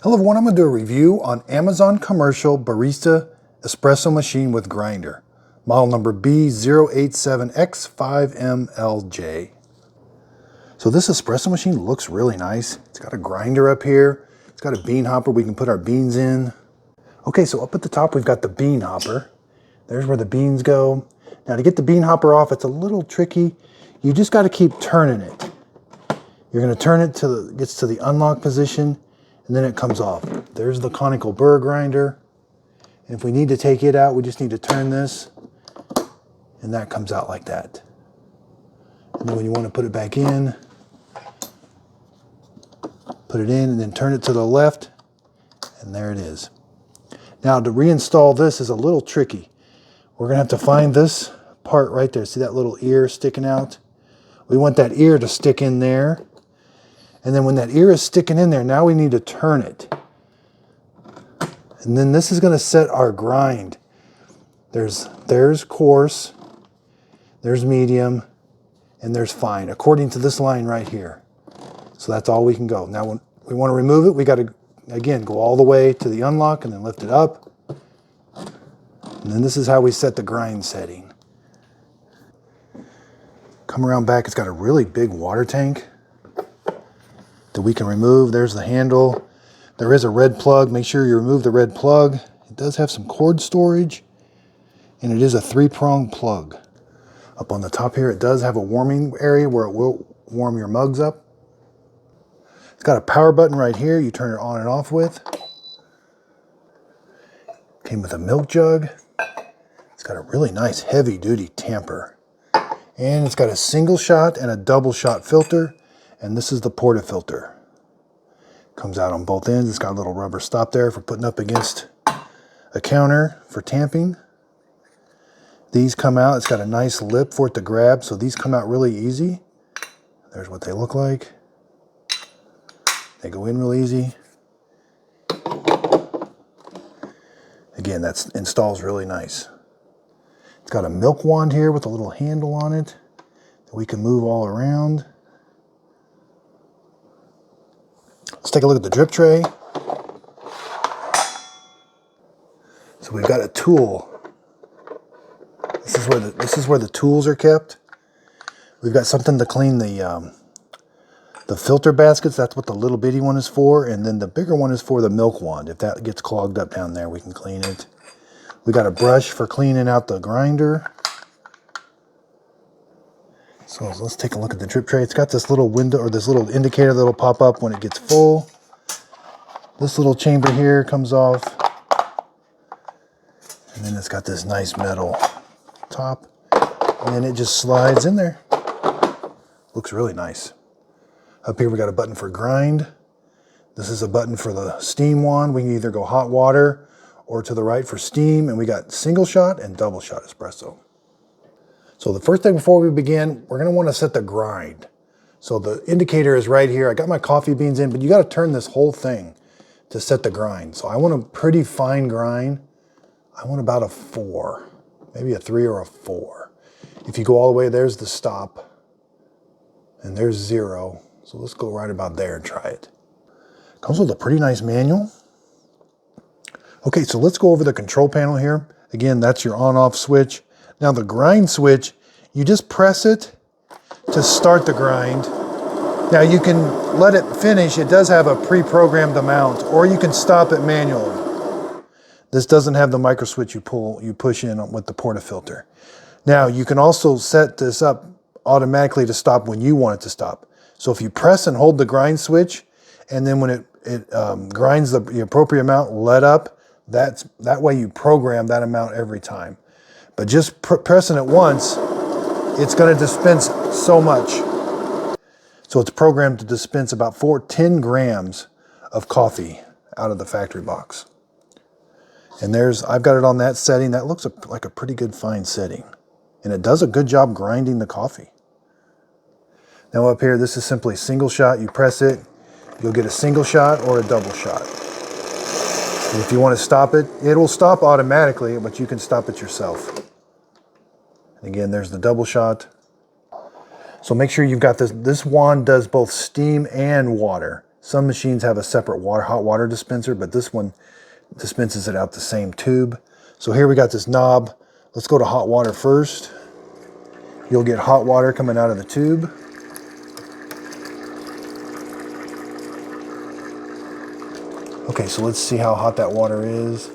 Hello everyone, I'm going to do a review on Amazon commercial Barista espresso machine with grinder. Model number B087X5MLJ. So this espresso machine looks really nice. It's got a grinder up here. It's got a bean hopper we can put our beans in. Okay, so up at the top we've got the bean hopper. There's where the beans go. Now to get the bean hopper off, it's a little tricky. You just got to keep turning it. You're going to turn it till it gets to the unlock position, and then it comes off. There's the conical burr grinder. And if we need to take it out, we just need to turn this, and that comes out like that. And then when you want to put it back in, put it in, and then turn it to the left, and there it is. Now to reinstall this is a little tricky. We're going to have to find this part right there. See that little ear sticking out? We want that ear to stick in there. And then when that ear is sticking in there, now we need to turn it. And then this is going to set our grind. There's coarse, there's medium, and there's fine, according to this line right here. So that's all we can go. Now when we want to remove it, we got to, again, go all the way to the unlock and then lift it up. And then this is how we set the grind setting. Come around back, it's got a really big water tank that we can remove. There's the handle. There is a red plug. Make sure you remove the red plug. It does have some cord storage, and it is a 3-prong plug. Up on the top here, it does have a warming area where it will warm your mugs up. It's got a power button right here. You turn it on and off with. Came with a milk jug. It's got a really nice heavy-duty tamper. And it's got a single shot and a double shot filter. And this is the portafilter. Comes out on both ends. It's got a little rubber stop there for putting up against a counter for tamping. These come out. It's got a nice lip for it to grab, so these come out really easy. There's what they look like. They go in real easy. Again, that installs really nice. It's got a milk wand here with a little handle on it that we can move all around. Let's take a look at the drip tray. So we've got a tool. This is where the tools are kept. We've got something to clean the filter baskets. That's what the little bitty one is for, and then the bigger one is for the milk wand. If that gets clogged up down there, we can clean it. We got a brush for cleaning out the grinder. So let's take a look at the drip tray. It's got this little window, or this little indicator that will pop up when it gets full. This little chamber here comes off. And then it's got this nice metal top. And then it just slides in there. Looks really nice. Up here we got a button for grind. This is a button for the steam wand. We can either go hot water or to the right for steam. And we got single shot and double shot espresso. So the first thing before we begin, we're going to want to set the grind. So the indicator is right here. I got my coffee beans in, but you got to turn this whole thing to set the grind. So I want a pretty fine grind. I want about a 4, maybe a 3 or a 4. If you go all the way, there's the stop, and there's 0. So let's go right about there and try it. Comes with a pretty nice manual. Okay, so let's go over the control panel here. Again, that's your on-off switch. Now the grind switch, you just press it to start the grind. Now you can let it finish. It does have a pre-programmed amount, or you can stop it manually. This doesn't have the micro switch you push in with the portafilter. Now you can also set this up automatically to stop when you want it to stop. So if you press and hold the grind switch, and then when it grinds the appropriate amount, let up, that way you program that amount every time. But just pressing it once, it's going to dispense so much. So it's programmed to dispense about 10 grams of coffee out of the factory box. And I've got it on that setting. That looks like a pretty good fine setting. And it does a good job grinding the coffee. Now up here, this is simply single shot. You press it, you'll get a single shot or a double shot. And if you want to stop it, it will stop automatically, but you can stop it yourself. And again, there's the double shot. So make sure you've got this. This wand does both steam and water. Some machines have a separate hot water dispenser, but this one dispenses it out the same tube. So here we got this knob. Let's go to hot water first. You'll get hot water coming out of the tube. Okay, so let's see how hot that water is.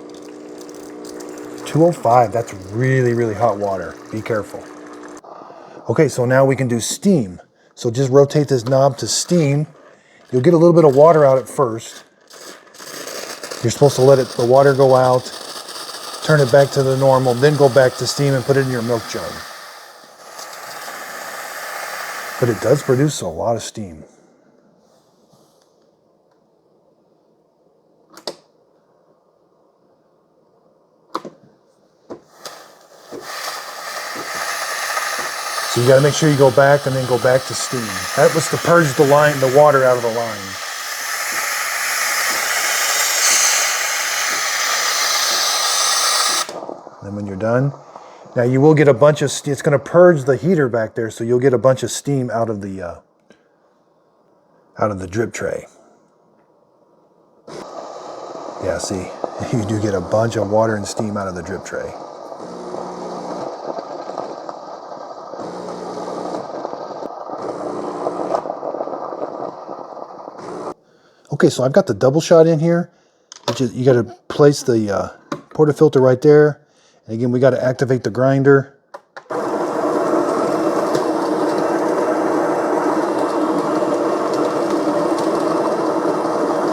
205, that's really, really hot water. Be careful. Okay, so now we can do steam. So just rotate this knob to steam. You'll get a little bit of water out at first. You're supposed to let the water go out, turn it back to the normal, then go back to steam and put it in your milk jug. But it does produce a lot of steam. So you got to make sure you go back and then go back to steam. That was to purge the water out of the line. Then when you're done, now you will get a bunch of steam. It's going to purge the heater back there, so you'll get a bunch of steam out of the drip tray. Yeah, see, you do get a bunch of water and steam out of the drip tray. Okay, so I've got the double shot in here. You got to place the portafilter right there. And again, we got to activate the grinder.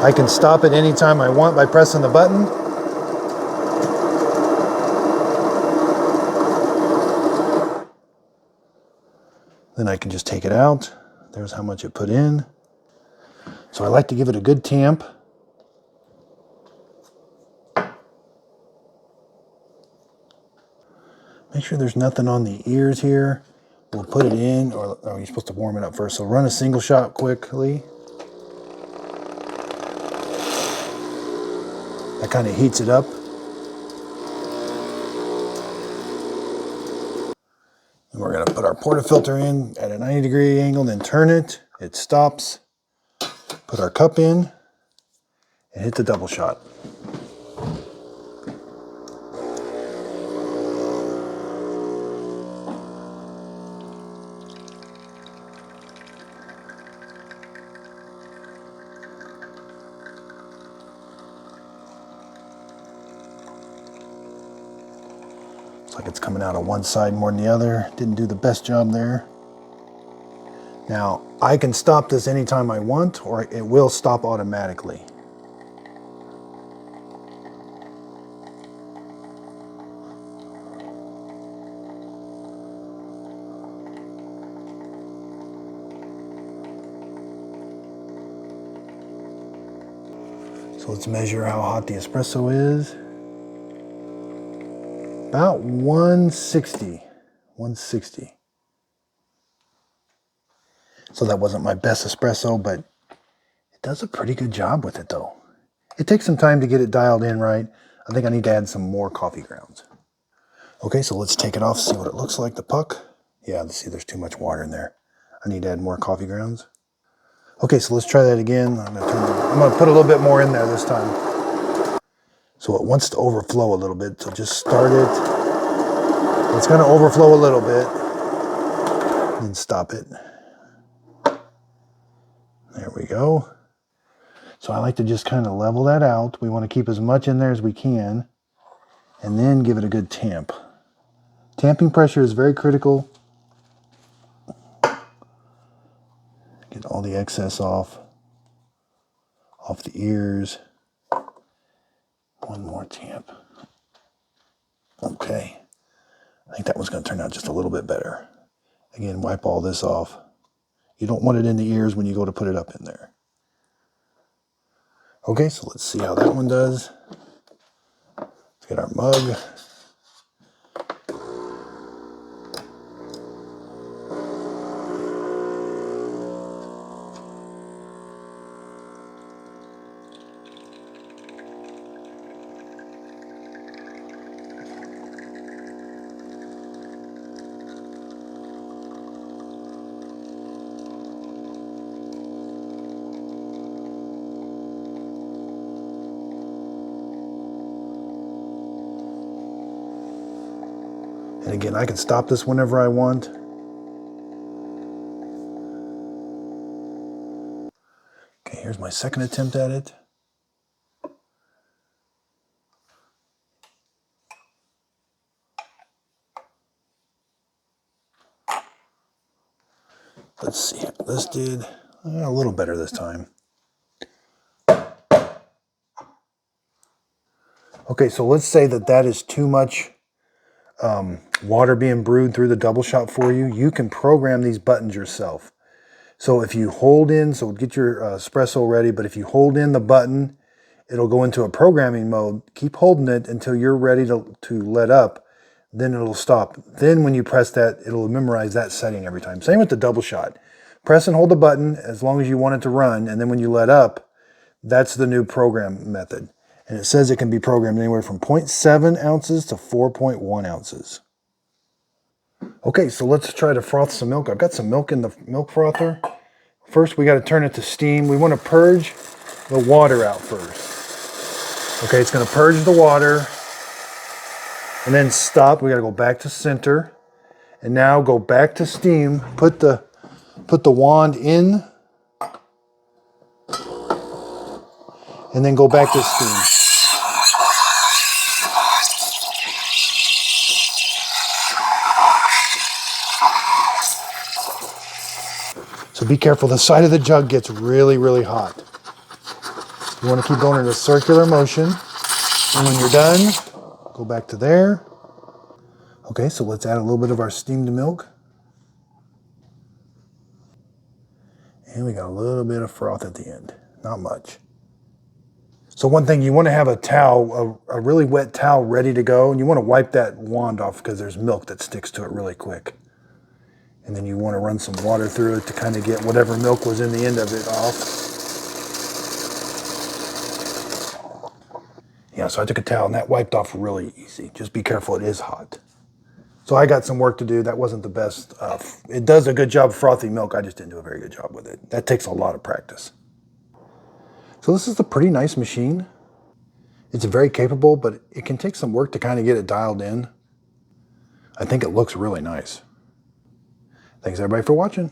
I can stop it anytime I want by pressing the button. Then I can just take it out. There's how much it put in. So I like to give it a good tamp. Make sure there's nothing on the ears here. We'll put it in, or you're supposed to warm it up first. So run a single shot quickly. That kind of heats it up. And we're going to put our portafilter in at a 90-degree angle, then turn it. It stops. Put our cup in and hit the double shot. Looks like it's coming out of one side more than the other. Didn't do the best job there. Now, I can stop this anytime I want, or it will stop automatically. So let's measure how hot the espresso is. About 160. 160. So that wasn't my best espresso, but it does a pretty good job with it though. It takes some time to get it dialed in right. I think I need to add some more coffee grounds. Okay, so let's take it off, see what it looks like, the puck. Yeah, let's see, there's too much water in there. I need to add more coffee grounds. Okay, so let's try that again. I'm gonna put a little bit more in there this time. So it wants to overflow a little bit, so just start it. It's gonna overflow a little bit, then stop it. There we go. So I like to just kind of level that out. We want to keep as much in there as we can, and then give it a good tamp. Tamping pressure is very critical. Get all the excess off the ears. One more tamp. Okay. I think that one's going to turn out just a little bit better. Again, wipe all this off. You don't want it in the ears when you go to put it up in there. Okay, so let's see how that one does. Let's get our mug. And again, I can stop this whenever I want. Okay, here's my second attempt at it. Let's see, this did a little better this time. Okay, so let's say that is too much water being brewed through the double shot for you. You can program these buttons yourself. So if you hold in, so get your espresso ready, but if you hold in the button, it'll go into a programming mode. Keep holding it until you're ready to let up, then it'll stop. Then when you press that, it'll memorize that setting every time. Same with the double shot. Press and hold the button as long as you want it to run, and then when you let up, that's the new program method. And it says it can be programmed anywhere from 0.7 ounces to 4.1 ounces. Okay, so let's try to froth some milk. I've got some milk in the milk frother. First, we got to turn it to steam. We want to purge the water out first. Okay, it's going to purge the water and then stop. We got to go back to center and now go back to steam. Put the wand in and then go back to steam. So be careful, the side of the jug gets really, really hot. You want to keep going in a circular motion. And when you're done, go back to there. Okay, so let's add a little bit of our steamed milk. And we got a little bit of froth at the end, not much. So one thing, you want to have a towel, a really wet towel ready to go, and you want to wipe that wand off because there's milk that sticks to it really quick. And then you want to run some water through it to kind of get whatever milk was in the end of it off. Yeah, so I took a towel and that wiped off really easy. Just be careful, it is hot. So I got some work to do. That wasn't the best. It does a good job frothing milk. I just didn't do a very good job with it. That takes a lot of practice. So this is a pretty nice machine. It's very capable, but it can take some work to kind of get it dialed in. I think it looks really nice. Thanks everybody for watching.